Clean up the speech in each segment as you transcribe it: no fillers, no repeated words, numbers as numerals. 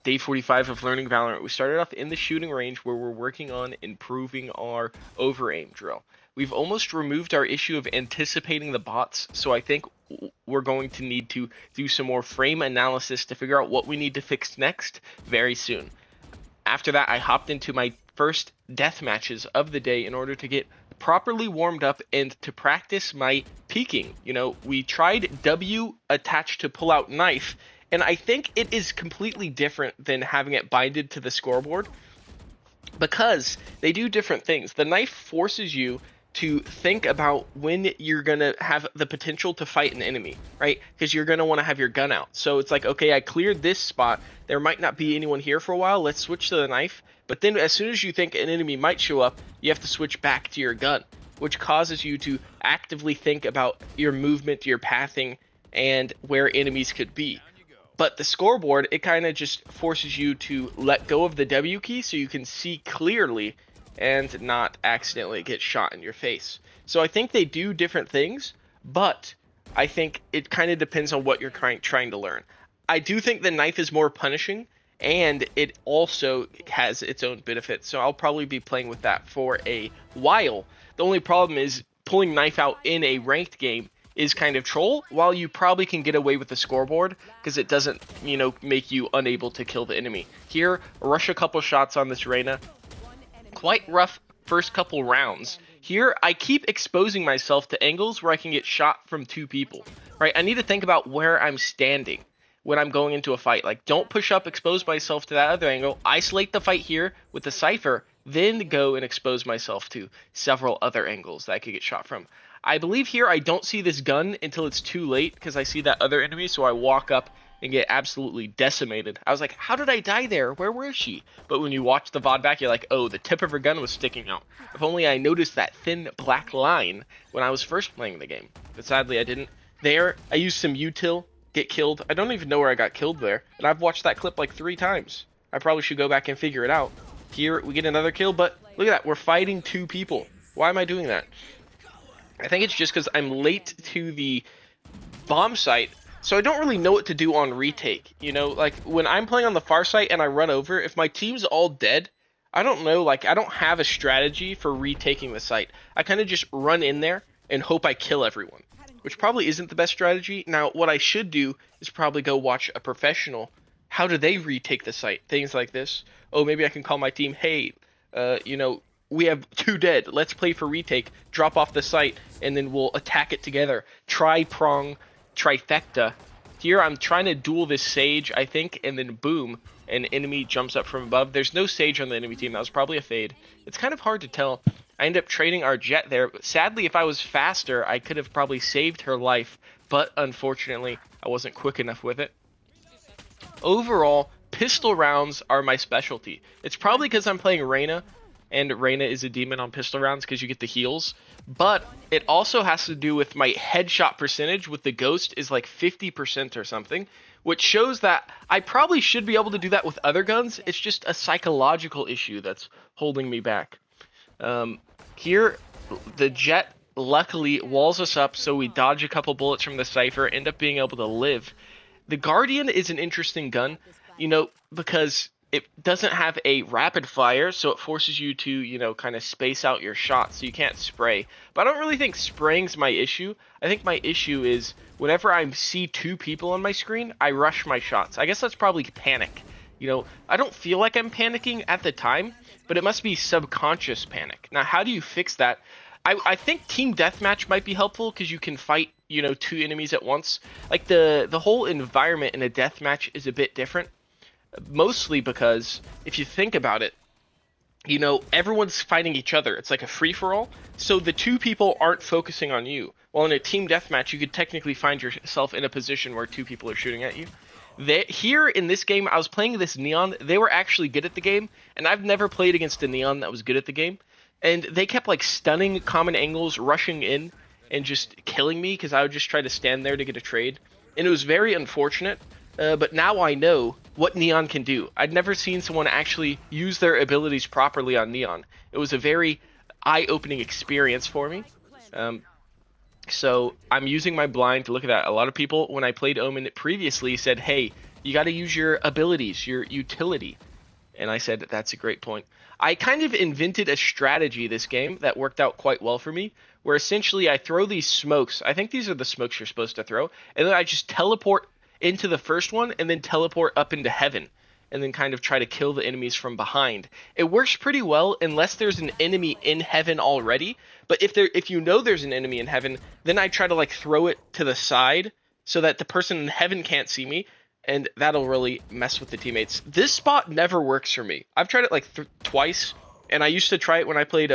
Day 45 of learning Valorant. We started off in the shooting range where we're working on improving our over-aim drill. We've almost removed our issue of anticipating the bots, so I think we're going to need to do some more frame analysis to figure out what we need to fix next very soon. After that, I hopped into my first death matches of the day in order to get properly warmed up and to practice my peeking. We tried W attached to pull out knife, and I think it is completely different than having it binded to the scoreboard because they do different things. The knife forces you to think about when you're going to have the potential to fight an enemy, right? Because you're going to want to have your gun out. So it's like, okay, I cleared this spot. There might not be anyone here for a while. Let's switch to the knife. But then as soon as you think an enemy might show up, you have to switch back to your gun, which causes you to actively think about your movement, your pathing, and where enemies could be. But the scoreboard, it kind of just forces you to let go of the W key so you can see clearly and not accidentally get shot in your face. So I think they do different things, but I think it kind of depends on what you're trying to learn. I do think the knife is more punishing, and it also has its own benefits, so I'll probably be playing with that for a while. The only problem is pulling knife out in a ranked game is kind of troll, while you probably can get away with the scoreboard because it doesn't, make you unable to kill the enemy. Here, rush a couple shots on this Reyna. Quite rough first couple rounds. Here, I keep exposing myself to angles where I can get shot from two people, right? I need to think about where I'm standing when I'm going into a fight. Like, don't push up, expose myself to that other angle, isolate the fight here with the Cypher, then go and expose myself to several other angles that I could get shot from. I believe here I don't see this gun until it's too late because I see that other enemy, so I walk up and get absolutely decimated. I was like, how did I die there? Where was she? But when you watch the VOD back, you're like, oh, the tip of her gun was sticking out. If only I noticed that thin black line when I was first playing the game. But sadly, I didn't. There, I used some util, get killed. I don't even know where I got killed there. And I've watched that clip like 3 times. I probably should go back and figure it out. Here, we get another kill, but look at that. We're fighting 2 people. Why am I doing that? I think it's just because I'm late to the bomb site, so I don't really know what to do on retake. Like when I'm playing on the far site and I run over, if my team's all dead, I don't know, I don't have a strategy for retaking the site. I kind of just run in there and hope I kill everyone, which probably isn't the best strategy. Now, what I should do is probably go watch a professional. How do they retake the site? Things like this. Oh, maybe I can call my team, hey, we have 2 dead. Let's play for retake. Drop off the site, and then we'll attack it together. Tri-prong trifecta. Here, I'm trying to duel this Sage, I think, and then boom, an enemy jumps up from above. There's no Sage on the enemy team. That was probably a fade. It's kind of hard to tell. I end up trading our Jet there. Sadly, if I was faster, I could have probably saved her life, but unfortunately, I wasn't quick enough with it. Overall, pistol rounds are my specialty. It's probably because I'm playing Reyna, and Reyna is a demon on pistol rounds because you get the heals. But it also has to do with my headshot percentage with the Ghost is like 50% or something, which shows that I probably should be able to do that with other guns. It's just a psychological issue that's holding me back. Here, the Jet luckily walls us up, so we dodge a couple bullets from the Cypher, end up being able to live. The Guardian is an interesting gun, because it doesn't have a rapid fire, so it forces you to, kind of space out your shots so you can't spray. But I don't really think spraying's my issue. I think my issue is whenever I see 2 people on my screen, I rush my shots. I guess that's probably panic. I don't feel like I'm panicking at the time, but it must be subconscious panic. Now, how do you fix that? I think team deathmatch might be helpful because you can fight, 2 enemies at once. Like the whole environment in a deathmatch is a bit different. Mostly because, if you think about it, everyone's fighting each other. It's like a free-for-all, so the 2 people aren't focusing on you. While in a team deathmatch, you could technically find yourself in a position where 2 people are shooting at you. Here in this game, I was playing this Neon. They were actually good at the game, and I've never played against a Neon that was good at the game. And they kept, stunning common angles, rushing in, and just killing me because I would just try to stand there to get a trade. And it was very unfortunate. But now I know what Neon can do. I'd never seen someone actually use their abilities properly on Neon. It was a very eye-opening experience for me. So I'm using my blind to look at that. A lot of people, when I played Omen previously, said, hey, You got to use your abilities, your utility. And I said, that's a great point. I kind of invented a strategy this game that worked out quite well for me, where essentially I throw these smokes. I think these are the smokes you're supposed to throw. And then I just teleport into the first one and then teleport up into heaven. And then kind of try to kill the enemies from behind. It works pretty well unless there's an enemy in heaven already. But if you know there's an enemy in heaven, then I try to like throw it to the side so that the person in heaven can't see me, and that'll really mess with the teammates. This spot never works for me. I've tried it like twice, and I used to try it when I played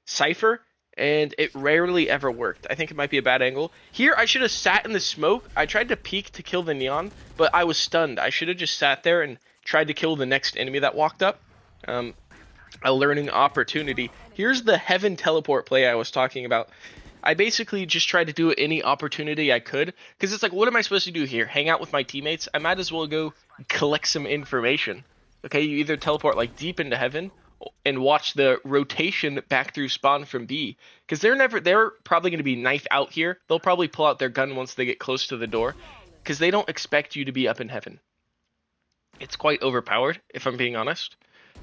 Cypher, and it rarely ever worked. I think it might be a bad angle. Here, I should have sat in the smoke. I tried to peek to kill the neon, but I was stunned. I should have just sat there and tried to kill the next enemy that walked up. A learning opportunity. Here's the heaven teleport play I was talking about. I basically just tried to do any opportunity I could, because it's like, what am I supposed to do here? Hang out with my teammates? I might as well go collect some information. Okay, you either teleport like deep into heaven and watch the rotation back through spawn from B, because they're probably going to be knife out here. They'll probably pull out their gun once they get close to the door, because they don't expect you to be up in heaven. It's quite overpowered, if I'm being honest.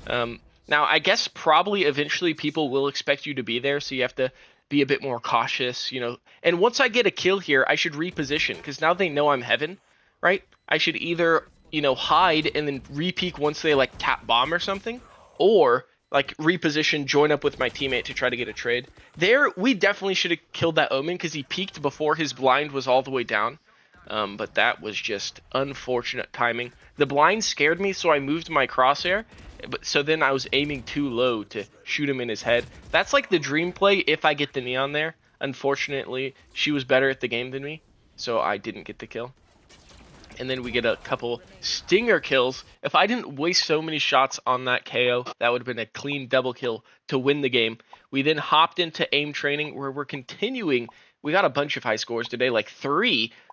Now, I guess probably eventually people will expect you to be there, so you have to be a bit more cautious, you know. And once I get a kill here, I should reposition, because now they know I'm heaven, right? I should either, you know, hide and then re-peek once they, like, tap bomb or something, or, like, reposition, join up with my teammate to try to get a trade. There, we definitely should have killed that Omen, because he peeked before his blind was all the way down. But that was just unfortunate timing. The blind scared me, so I moved my crosshair. So then I was aiming too low to shoot him in his head. That's like the dream play if I get the neon there. Unfortunately, she was better at the game than me, so I didn't get the kill. And then we get a couple stinger kills. If I didn't waste so many shots on that KO, that would have been a clean double kill to win the game. We then hopped into aim training, where we're continuing. We got a bunch of high scores today, like 3.